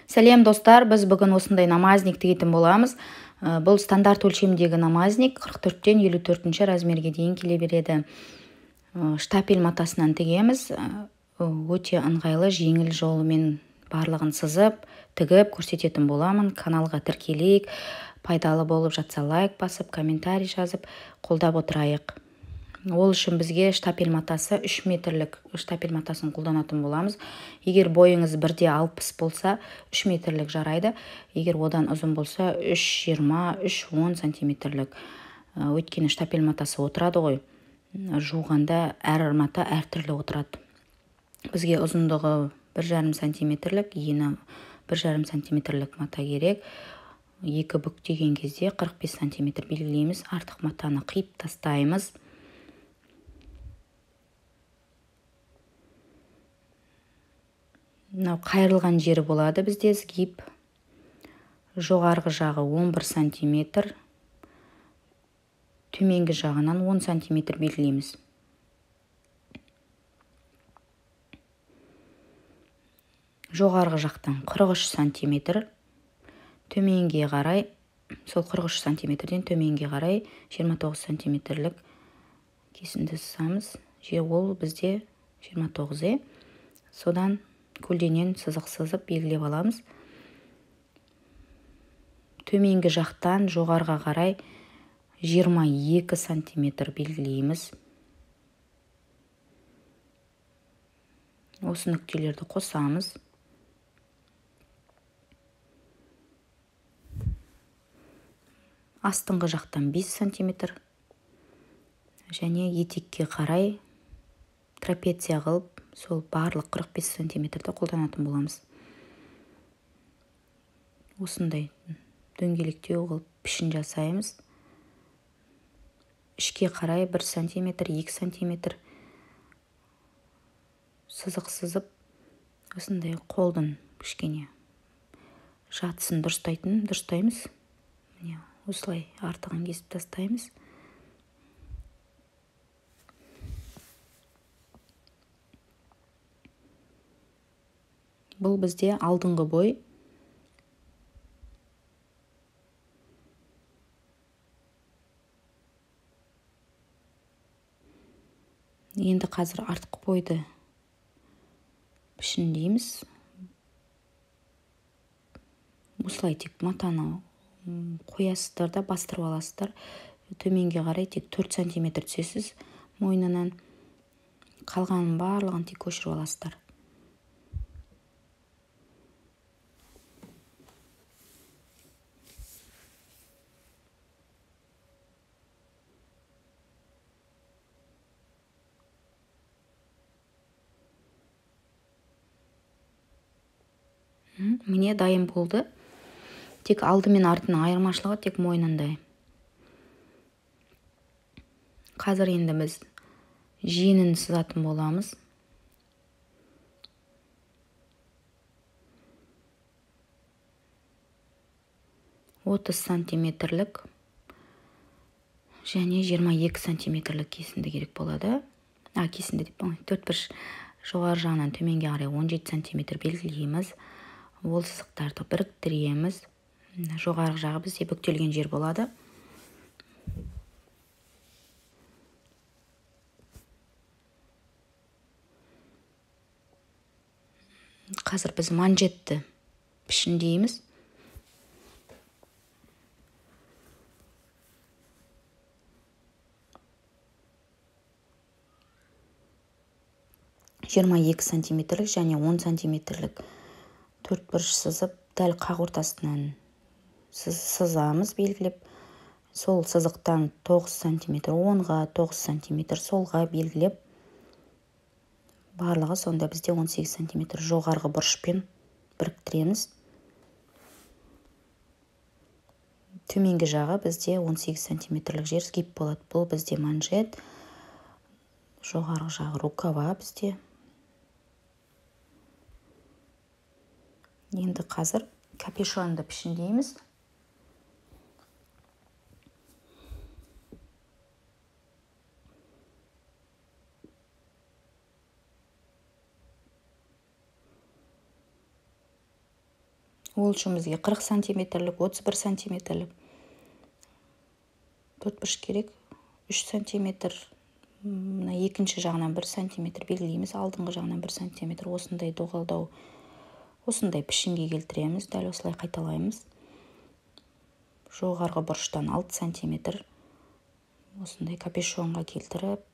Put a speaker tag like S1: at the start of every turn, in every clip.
S1: Сәлем достар, біз бүгін осындай намазник тігетін боламыз. Бұл стандарт өлшемдегі намазник 44-тен 54-ші размерге дейін келе береді. Штапель матасынан тігеміз. Өте ыңғайлы, жеңіл жолымен барлығын сызып, тігіп көрсететін боламын. Каналға тіркелейік, пайдалы болып жатса лайк басып, комментарий жазып, қолдап отырайық. Ол үшін бізге штапель матасы 3 метрлік штапель матасын қолданатын боламыз. Егер бойыңыз 1,60 болса 3 метрлік жарайды. Егер одан ұзын болса 3,20, 3,10 сантиметрлік. Өйткені штапель матасы отырады ғой. Жуғанда әр мата әртүрлі отырады. Бізге ұзындығы 1,5 сантиметрлік, ені 1,5 сантиметрлік мата керек. Екі бүктеген кезде 45 сантиметр белгілейміз. Артық матаны қиып тастаймыз. Мынау қайырылған жері болады бізде сгиб. Жоғарғы жағы 11 сантиметр. Төменгі жағынан 10 сантиметр белгілейміз. Жоғарғы жақтан 43 сантиметр. Төменге қарай, сол 43 сантиметрден төменге қарай 29 сантиметрлік кесінді сызамыз. Ол бізде 29. Содан көлденең сызық сызып белгілеп аламыз. Төменгі жақтан жоғарыға қарай 22 сантиметр белгілейміз. Осы нүктелерді қосамыз. Астыңғы жақтан 5 сантиметр. Және етекке қарай трапеция қылып, сол барлық 45 сантиметрді қолданатын боламыз. Осындай дөңгелектеу қылып пішін жасаймыз. Ішке қарай 1 сантиметр, 2 сантиметр сызық сызып, осындай қолдың кішкене жатысын дұрыстаймыз. Осылай артығын кесіп тастаймыз. Бұл бізде алдыңғы бой. Енді қазір артқы бойды пішіндейміз. Осылай тек матаны қоясыздар да бастырып аласыздар. Төменге қарай тек 4 сантиметр түсесіз мойнынан. Қалғанын барлығын тек көшіріп аласыздар. Міне дайын болды. Тек алды мен артының айырмашылығы тек мойнында. Қазір енді біз жеңін сызатын боламыз. Отыз сантиметрлік және 22 сантиметрлік кесінді керек болады. Кесінді деп, 4 жоғары жағынан төменге қарай 17 сантиметр белгілейміз. Ол сызықтарды біріктіреміз. Жоғарғы жағы бізде бүктелген жер болады. Қазір біз манжетті пішіндейміз. Жиырма 2 сантиметрлік және 10 сантиметрлік 4 бұрыш сызып, дәл қақ ортасынан сызамыз белгілеп. Сол сызықтан 9 сантиметр оңға, 9 сантиметр солға белгілеп. Барлығы сонда бізде 18 сантиметр жоғарғы бұрышпен біріктіреміз. Төменгі жағы бізде 18 сантиметрлік жер сгиб болады. Бұл бізде манжет. Жоғарғы жағы рукава бізде. Енді қазір капюшонды пішіндейміз. Ол үшін бізге 40 сантиметрлік, 31 сантиметрлік төртбұрыш керек. 3 сантиметр, екінші жағынан 1 сантиметр белгілейміз, алдыңғы жағынан 1 сантиметр. Осындай доғалдау, осындай пішінге келтіреміз. Дәл осылай қайталаймыз. Жоғарғы бұрыштан 6 сантиметр осындай капюшонға келтіріп,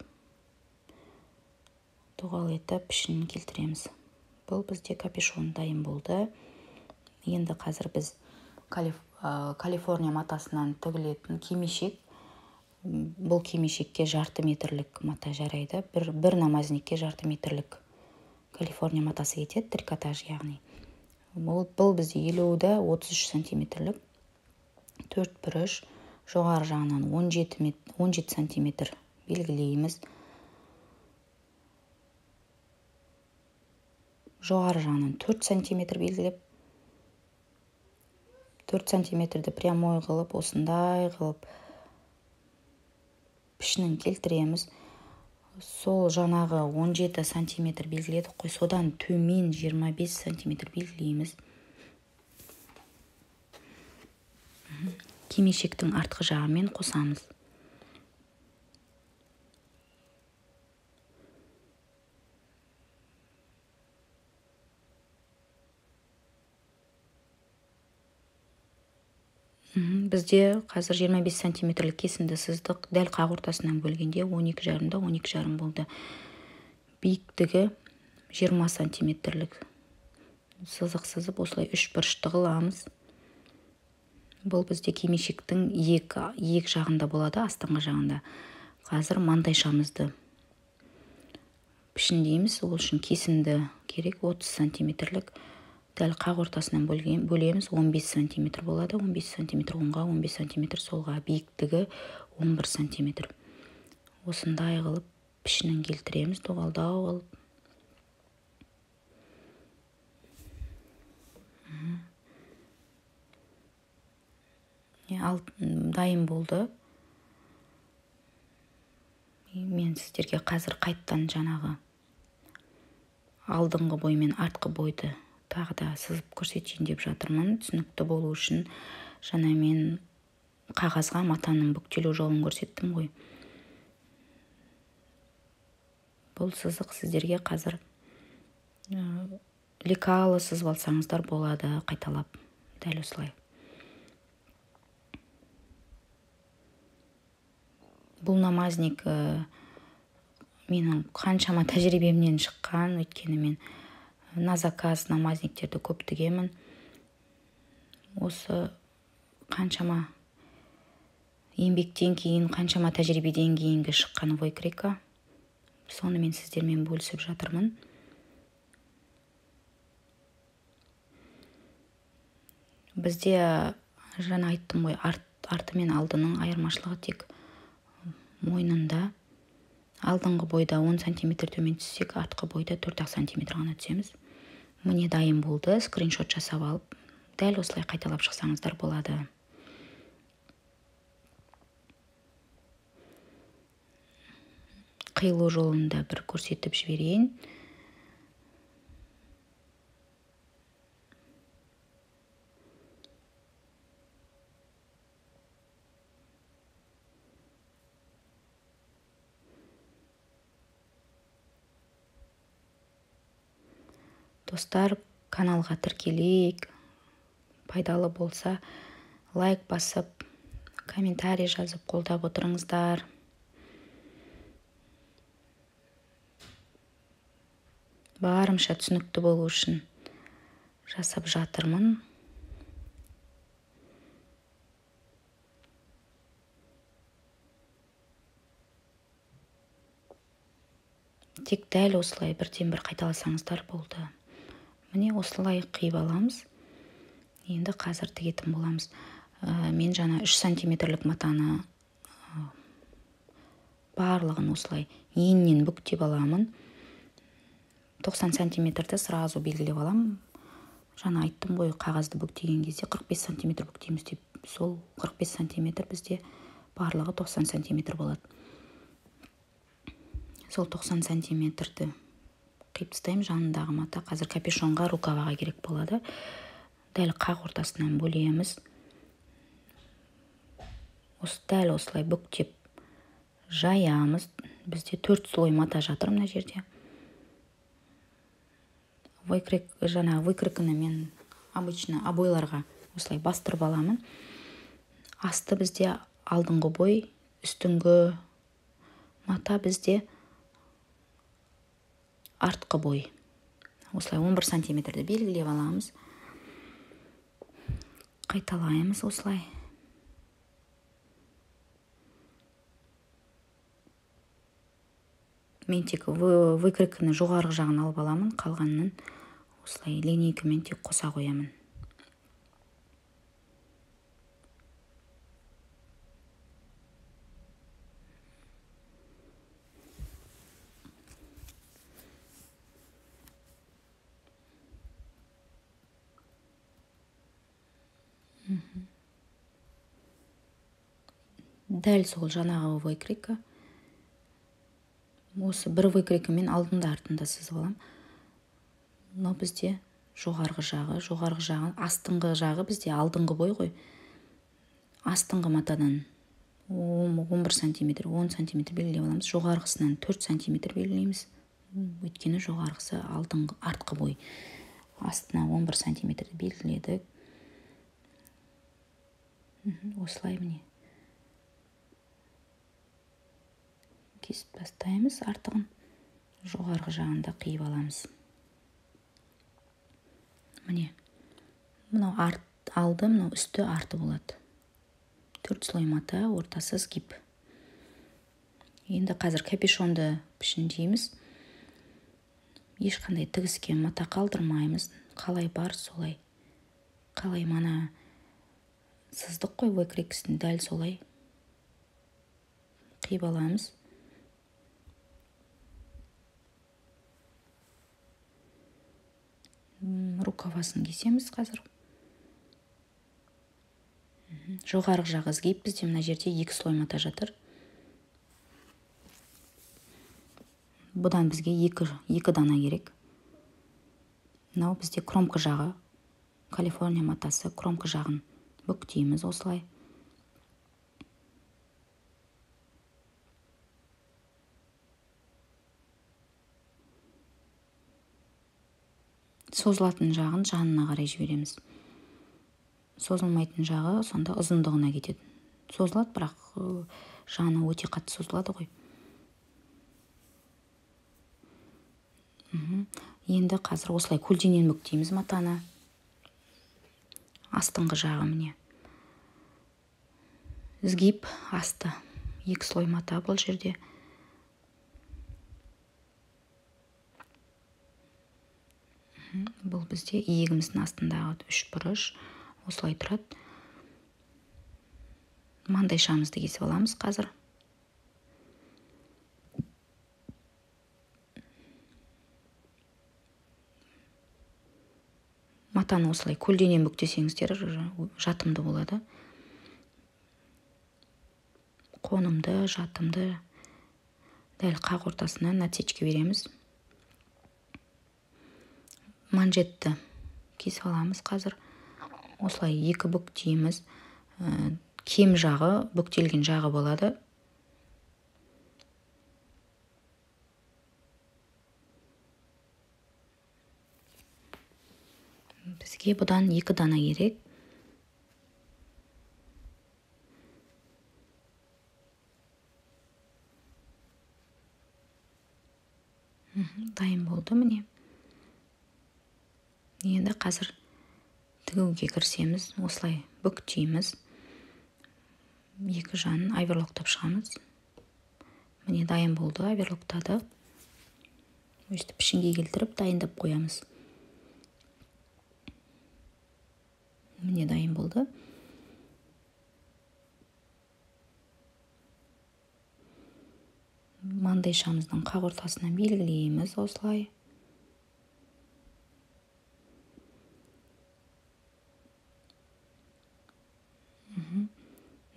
S1: доғал етіп пішінін келтіреміз. Бұл бізде капюшон дайын болды. Енді қазір біз Калифорния матасынан тігілетін кимешек. Бұл кимешекке жарты метрлік мата жарайды. Бір намазникке жарты метрлік Калифорния матасы кетеді, трикотаж яғни. Бұл бізде 50-да 33 сантиметрлік төртбұрыш, жоғары жағынан 17 сантиметр белгілейміз. Жоғары жағынан 4 сантиметр белгілеп, 4 сантиметрді прямой қылып, осындай қылып пішінін келтіреміз. Сол жанағы 17 сантиметр белгіледік қой, содан төмен 25 сантиметр белгілейміз. Кимешектің артқы жағымен қосамыз. Бізде қазір 25 сантиметрлік кесінді сыздық. Дәл қақ ортасынан бөлгенде 12,5-да 12,5 болды. Биіктігі 20 сантиметрлік сызық сызып, осылай 3 бұрышты қыламыз. Бұл бізде кимешектің иек жағында болады, астыңғы жағында. Қазір маңдайшамызды пішіндейміз. Ол үшін кесінді керек 30 сантиметрлік. Дәл қақ ортасынан бөлеміз, 15 сантиметр болады. 15 сантиметр оңға, 15 сантиметр солға. Биіктігі 11 сантиметр. Осындай қылып пішінін келтіреміз, доғалдау қылып. Дайын болды. Мен сіздерге қазір қайттан жанағы алдыңғы бой мен артқы бойды тағы да сызып көрсетейін деп жатырмын. Түсінікті болу үшін жаңа мен қағазға матаның бүктелу жолын көрсеттім ғой. Бұл сызық сіздерге қазір лекалы сызып алсаңыздар болады, қайталап. Дәл осылай. Бұл намазник менің қаншама тәжірибемнен шыққан, өйткені мен на заказ намазниктерді көп тігемін. Осы қаншама еңбектен кейін, қаншама тәжірибеден кейінгі шыққан войкрика. Соны мен сіздермен бөлісіп жатырмын. Бізде жаңа айттым ғой, арты мен алдының айырмашылығы тек мойнында. Алдыңғы бойда 10 сантиметр төмен түссек, артқы бойда 4 сантиметр ғана түсеміз. Міне дайын болды, скриншот жасап алып, дәл осылай қайталап шықсаңыздар болады. Қиылу жолында бір көрсетіп жіберейін. Достар, каналға тіркелейік. Пайдалы болса, лайк басып, комментарий жазып қолдап отырыңыздар. Барымша түсінікті болу үшін жасап жатырмын. Тек дәл осылай бірден бір қайталасаңыздар болды. Міне осылай қиып аламыз. Енді қазір тігетін боламыз. Мен жаңа 3 сантиметрлік матаны барлығын осылай еннен бүктеп аламын. 90 сантиметрді сразу белгілеп аламын. Жаңа айттым ғой, қағазды бүктеген кезде 45 сантиметр бүктейміз деп. Сол 45 сантиметр бізде барлығы 90 сантиметр болады. Сол 90 сантиметрді қиып тастаймын. Жанындағы мата қазір капюшонға, рукаваға керек болады. дәл қақ ортасынан бөлеміз. Дәл осылай бүктеп жаямыз. Бізде 4 слой мата жатыр мына жерде. Выкройканы мен обычно обойларға осылай бастырып аламын. Асты бізде алдыңғы бой, үстіңгі мата бізде артқы бой. Осылай 11 сантиметрді белгілеп аламыз. Қайталаймыз осылай. Мен тек выкройканы жоғарғы жағын алып аламын, қалғанын осылай линейкамен тек қоса қоямын. Дәл сол жаңағы выкройка. Осы бір выкройкамен алдында артында сызып алам. Мынау бізде жоғарғы жағы, астыңғы жағы бізде алдыңғы бой ғой. Астыңғы матадан 11 сантиметр, 10 сантиметр белгілеп аламыз. Жоғарғысынан 4 сантиметр белгілейміз. Өйткені жоғарғысы артқы бой. Астына 11 сантиметр белгіледік. Осылай міне. Кесіп бастаймыз, артығын жоғарғы жағында қиып аламыз. Міне, мынау алды, мынау үсті арты болады. 4 слой мата, ортасы сгиб. Енді қазір капюшонды пішіндейміз. Ешқандай тігіске мата қалдырмаймыз. Қалай бар, солай. Қалай мана сыздық қой выкройкасын, дәл солай қиып аламыз. Рукавасын кесеміз қазір. Жоғарғы жағы сгиб, бізде мына жерде 2 слой мата жатыр. Бұдан бізге 2 дана керек. Мынау бізде кромка жағы, Калифорния матасы, кромка жағын бүктейміз осылай. Созылатын жағын жанына қарай жібереміз. Созылмайтын жағы сонда ұзындығына кетеді. Созылады, бірақ жаны өте қатты созылады ғой. Енді қазір осылай көлденең бүктейміз матаны. Астыңғы жағы міне. Сгиб, асты. 2 слой мата бұл жерде. Бұл бізде иегіміздің астындағы 3 бұрыш. Осылай тұрады. Маңдайшамызды кесіп аламыз қазір. Матаны осылай көлденең бүктесеңіздер жатымды болады. Қонымды, жатымды. Дәл қақ ортасынан отсечка береміз. Манжетті кесіп аламыз қазір. Осылай 2 бүктейміз. Кем жағы, бүктелген жағы болады. Бізге бұдан 2 дана керек. Дайын болды міне. Енді қазір тігуге кірісеміз. Осылай бүктейміз. 2 жанын оверлоктап шығамыз. Міне дайын болды, оверлоктады. Өстіп пішінге келтіріп дайындап қоямыз. Міне дайын болды. Маңдайшамыздың қақ ортасынан белгілейміз осылай.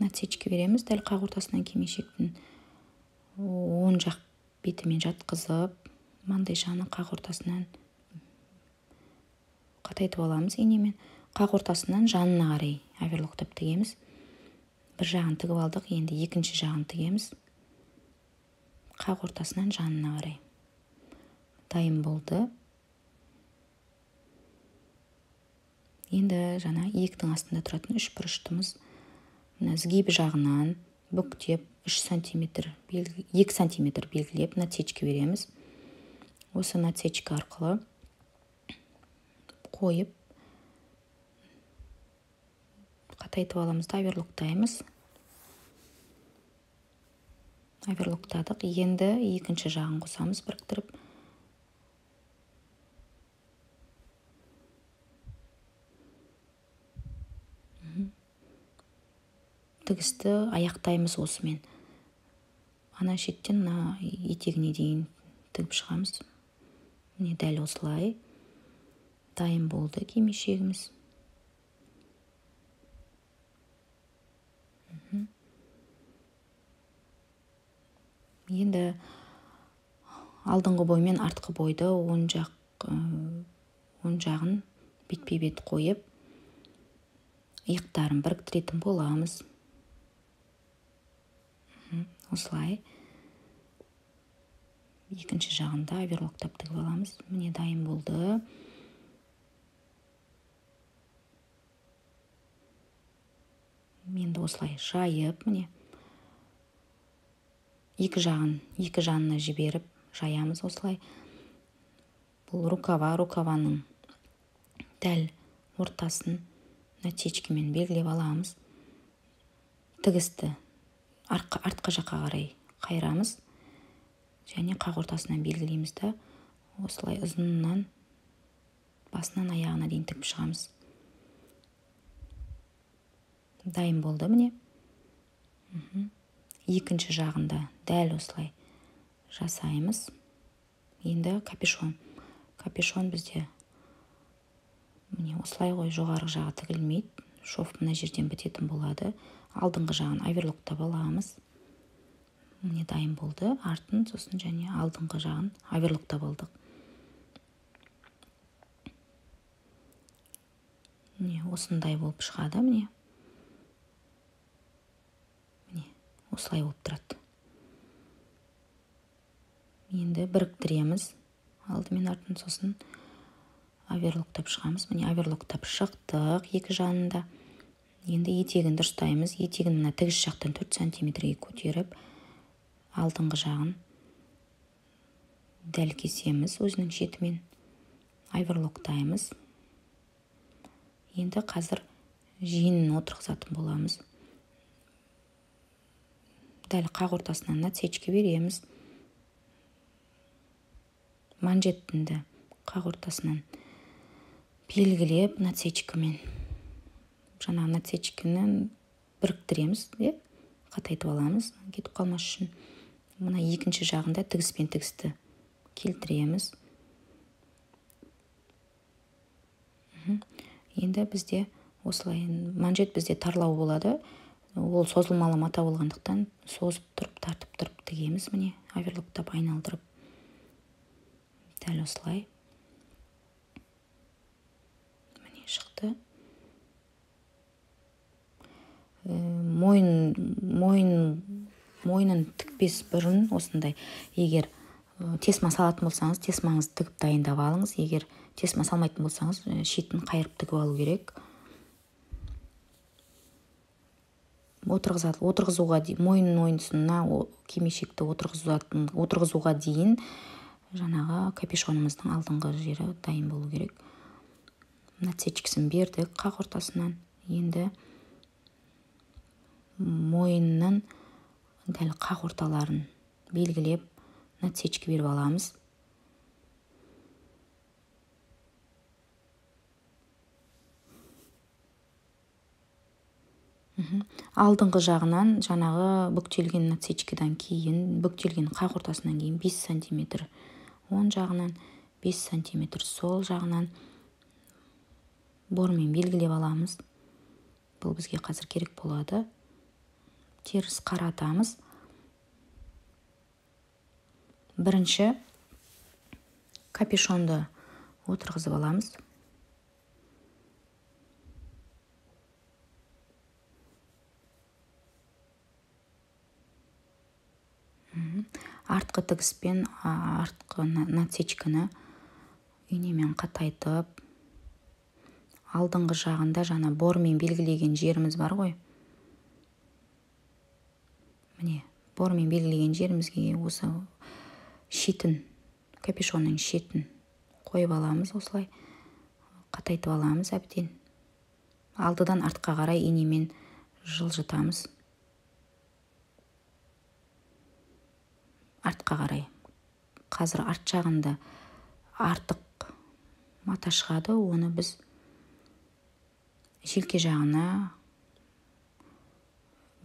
S1: Отсечка береміз. Дәл қақ ортасынан кимешектің оң жақ бетімен жатқызып, маңдайшаны қақ ортасынан қатайтып аламыз инемен. қақ ортасынан жанына қарай оверлоктап тігеміз. Бір жағын тігіп алдық, енді екінші жағын тігеміз. Қақ ортасынан жанына қарай. Дайын болды. Енді жаңа иектің астында тұратын үш бұрыштымыз. Сгиб жағынан бүктеп 2 сантиметр белгілеп насечка береміз. Осы насечка арқылы қойып қатайтып аламыз да оверлоктаймыз. Оверлоктадық. Енді екінші жағын қосамыз біріктіріп. Тігісті аяқтаймыз осымен. Ана шеттен мына етегіне дейін тігіп шығамыз. Міне дәл осылай. Дайын болды кимешегіміз. Енді алдыңғы бой мен артқы бойды оң жағын бетпе-бет қойып, иықтарын біріктіретін боламыз. Осылай. Екінші жағында оверлоктап тігіп аламыз. Міне дайын болды. Енді осылай жайып, міне екі жанына жіберіп жаямыз осылай. Бұл рукаваның дәл ортасын насечкамен белгілеп аламыз. Тігісті артқы жаққа қарай қайырамыз. Және қақ ортасынан белгілейміз да, осылай ұзынынан басынан аяғына дейін тігіп шығамыз. Дайын болды міне. Екінші жағында дәл осылай жасаймыз. Енді капюшон. Капюшон бізде міне осылай ғой, жоғарғы жағы тігілмейді. Шов мына жерден бітетін болады. Алдыңғы жағын оверлоктап аламыз. Міне дайын болды. Артын, сосын және алдыңғы жағын оверлоктап алдық. Міне осындай болып шығады, міне. Осылай болып тұрады. Енді біріктіреміз. Алдымен артын, сосын оверлоктап шығамыз. Міне оверлоктап шықтық екі жанында. Енді етегін дұрыстаймыз. Етегін мына тігіс жақтан 4 сантиметрге көтеріп, алдыңғы жағын дәл кесеміз өзінің шетімен. Оверлоктаймыз. Енді қазір жеңін отырғызатын боламыз. Дәл қақ ортасынан насечка береміз. Манжеттінді қақ ортасынан белгілеп насечкамен. Жаңа насечканы біріктіреміз, қатайтып аламыз, кетіп қалмас үшін. Мына екінші жағында тігіспен тігісті келтіреміз. Енді бізде осылай манжет бізде тарлау болады. Ол созылмалы мата болғандықтан созып тұрып, тартып тұрып тігеміз. Міне оверлоктап айналдырып. Дәл осылай. Міне шықты. Мойнын тікпес бұрын осындай. Егер тесма салатын болсаңыз, тесмаңызды тігіп дайындап алыңыз. Егер тесма салмайтын болсаңыз, шетін қайырып тігіп алу керек. Отырғызуға мойын ойынсына кимешекті отырғызуға дейін жаңағы капюшонымыздың алдыңғы жері дайын болу керек. Насечкасын бердік қақ ортасынан. Енді мойынның дәл қақ орталарын белгілеп насечка беріп аламыз. Алдыңғы жағынан жаңағы бүктелген насечкадан кейін, бүктелген қақ ортасынан кейін 5 сантиметр оң жағынан, 5 сантиметр сол жағынан бормен белгілеп аламыз. Бұл бізге қазір керек болады. Теріс қаратамыз. Бірінші капюшонды отырғызып аламыз. артқы тігіспен артқы насечканы инемен қатайтып, алдыңғы жағында жаңа бормен белгілеген жеріміз бар ғой. Міне, бормен белгілеген жерімізге осы шетін, капюшонның шетін қойып аламыз, осылай қатайтып аламыз әбден. Алдыдан артқа қарай инемен жылжытамыз. Артқа қарай. Қазір арт жағында артық мата шығады, оны біз желке жағына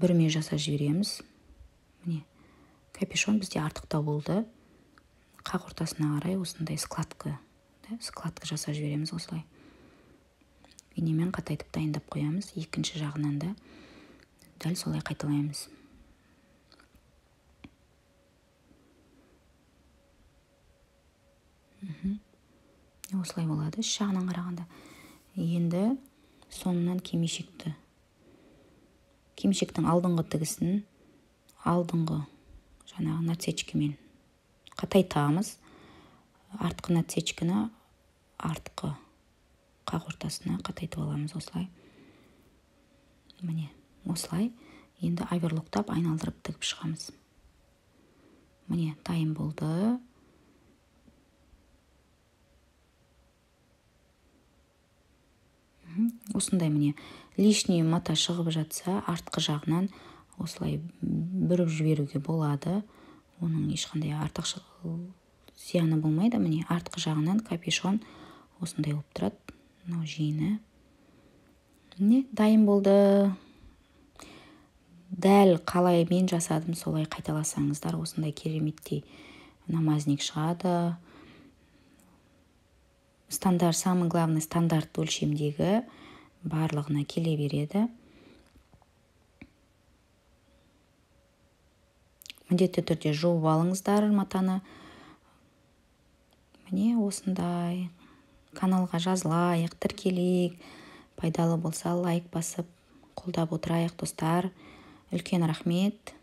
S1: бүрме жасап жібереміз. Міне, капюшон бізде артықта болды. Қақ ортасына қарай осындай складка жасап жібереміз осылай. Инемен қатайтып дайындап қоямыз. Екінші жағынан да дәл солай қайталаймыз. Осылай болады үш жағынан қарағанда. Енді соңынан кимешектің алдыңғы тігісін алдыңғы жаңағы насечкамен қатайтамыз. Артқы насечканы артқы қақ ортасына қатайтып аламыз осылай. Міне, осылай. Енді оверлоктап айналдырып тігіп шығамыз. Міне, дайын болды. Осындай міне, лишний мата шығып жатса, артқы жағынан осылай бүріп жіберуге болады. Оның ешқандай артық зияны болмайды. Міне, артқы жағынан капюшон осындай болып тұрады. Мынау жиыны. Міне, дайын болды. Дәл қалай мен жасадым, солай қайталасаңыздар, осындай кереметтей намазник шығады. Самый главный стандарт өлшемдегі барлығына келе береді. Міндетті түрде жуып алыңыздар матаны. Міне осындай. Каналға жазылайық, тіркелейік. Пайдалы болса лайк басып қолдап отырайық достар. Үлкен рахмет.